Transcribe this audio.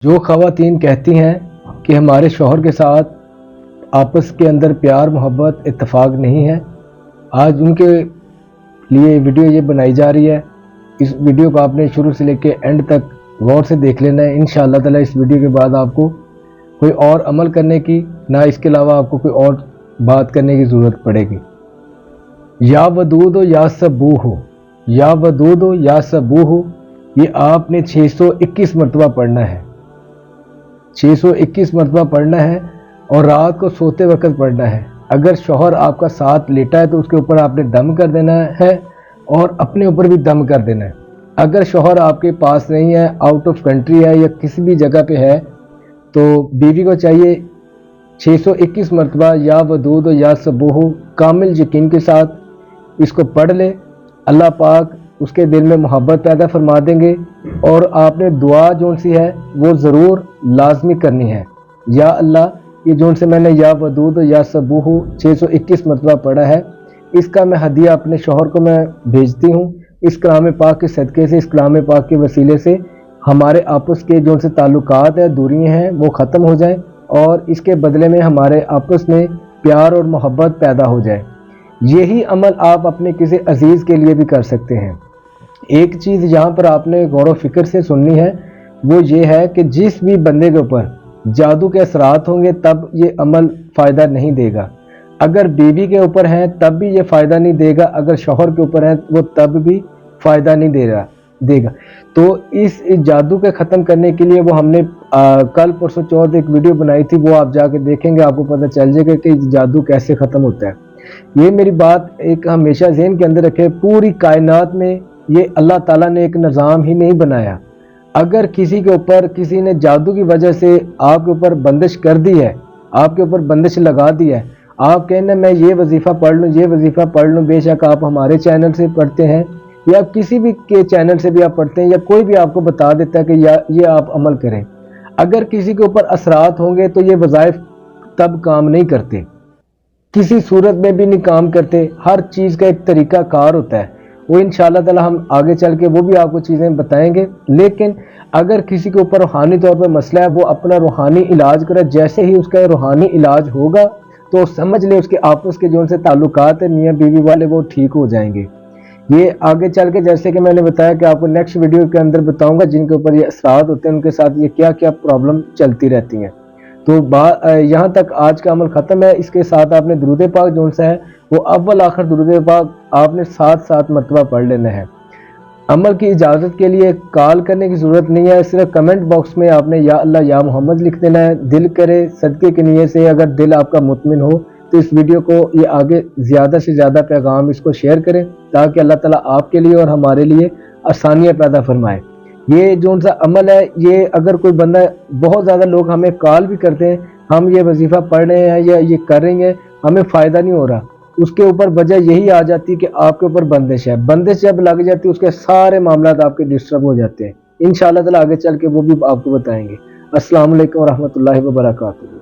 جو ख़वातीन कहती हैं कि हमारे शौहर के साथ आपस के अंदर प्यार मोहब्बत इत्तेफाक नहीं है, आज उनके लिए वीडियो ये बनाई जा रही है। इस वीडियो को आपने शुरू से लेकर एंड तक गौर से देख लेना है। इंशाअल्लाह ताला इस वीडियो के बाद आपको कोई और अमल करने की ना इसके अलावा आपको कोई और बात करने की ज़रूरत पड़ेगी। या वदूद हो या सबू हो, या वदूद हो या सबू हो, ये आपने 621 मरतबा पढ़ना है। 621 मरतबा पढ़ना है और रात को सोते वक्त पढ़ना है। अगर शौहर आपका साथ लेटा है तो उसके ऊपर आपने दम कर देना है और अपने ऊपर भी दम कर देना है। अगर शौहर आपके पास नहीं है, आउट ऑफ कंट्री है या किसी भी जगह पे है, तो बीवी को चाहिए 621 मरतबा या वदूद या सबूह कामिल यकीन के साथ इसको पढ़ ले। अल्लाह पाक उसके दिल में मोहब्बत पैदा फरमा देंगे और आपने दुआ जोन सी है वो ज़रूर लाजमी करनी है। या अल्लाह, ये जोन से मैंने या वदूद या सबूह 621 मरतबा पढ़ा है, इसका मैं हदिया अपने शौहर को मैं भेजती हूँ। इस कलाम पाक के सदक़े से, इस कलाम पाक के वसीले से हमारे आपस के जो से ताल्लुकात है, दूरियाँ हैं, वो ख़त्म हो जाएं और इसके बदले में हमारे आपस में प्यार और मोहब्बत पैदा हो जाए। यही अमल आप अपने किसी अजीज़ के लिए भी कर सकते हैं। एक चीज़ यहाँ पर आपने गौर व फिक्र से सुननी है, वो ये है कि जिस भी बंदे के ऊपर जादू के असरात होंगे तब ये अमल फ़ायदा नहीं देगा। अगर बीवी के ऊपर है तब भी ये फ़ायदा नहीं देगा, अगर शौहर के ऊपर है वो तब भी फ़ायदा नहीं देगा। तो इस जादू के ख़त्म करने के लिए वो हमने कल परसों चौथ एक वीडियो बनाई थी, वो आप जाके देखेंगे, आपको पता चल जाएगा कि जादू कैसे ख़त्म होता है। ये मेरी बात एक हमेशा ज़हन के अंदर रखे, पूरी कायनात में ये अल्लाह ताला ने एक निज़ाम ही नहीं बनाया। अगर किसी के ऊपर किसी ने जादू की वजह से आपके ऊपर बंदिश कर दी है, आपके ऊपर बंदिश लगा दी है, आप कहना मैं ये वजीफ़ा पढ़ लूँ, ये वजीफ़ा पढ़ लूँ, बेशक आप हमारे चैनल से पढ़ते हैं या किसी भी के चैनल से भी आप पढ़ते हैं या कोई भी आपको बता देता है कि ये आप अमल करें, अगर किसी के ऊपर असरात होंगे तो ये वज़ाइफ तब काम नहीं करते, किसी सूरत में भी नहीं काम करते। हर चीज़ का एक तरीका कार होता है, वो इंशाअल्लाह ताला हम आगे चल के वो भी आपको चीज़ें बताएंगे। लेकिन अगर किसी के ऊपर रूहानी तौर पर मसला है, वो अपना रूहानी इलाज करे। जैसे ही उसका रूहानी इलाज होगा तो समझ ले उसके आपस के जो उनसे ताल्लुकात है मियाँ बीवी वाले, वो ठीक हो जाएंगे। ये आगे चल के जैसे कि मैंने बताया कि आपको नेक्स्ट वीडियो के अंदर बताऊंगा जिनके ऊपर ये असरात होते हैं उनके साथ ये क्या क्या प्रॉब्लम चलती रहती हैं। तो यहाँ तक आज का अमल ख़त्म है। इसके साथ आपने दुरूद पाक जो सा है वो अव्वल आखिर दुरूद पाक आपने 7 मरतबा पढ़ लेना है। अमल की इजाज़त के लिए कॉल करने की ज़रूरत नहीं है, सिर्फ कमेंट बॉक्स में आपने या अल्लाह या मोहम्मद लिख देना है। दिल करे सदक़े की नीयत से, अगर दिल आपका मुतमिन हो तो इस वीडियो को ये आगे ज़्यादा से ज़्यादा पैगाम इसको शेयर करें ताकि अल्लाह ताला आपके लिए और हमारे लिए आसानियाँ पैदा फरमाए। ये जो सा अमल है, ये अगर कोई बंदा, बहुत ज़्यादा लोग हमें कॉल भी करते हैं, हम ये वजीफ़ा पढ़ रहे हैं या ये कर रहे हैं, हमें फ़ायदा नहीं हो रहा, उसके ऊपर वजह यही आ जाती है कि आपके ऊपर बंदिश है। बंदिश जब लग जाती है उसके सारे मामलात आपके डिस्टर्ब हो जाते हैं। इंशाअल्लाह ताला आगे चल के वो भी आपको बताएंगे। अस्सलाम वालेकुम व रहमतुल्लाहि व बरकातुहू।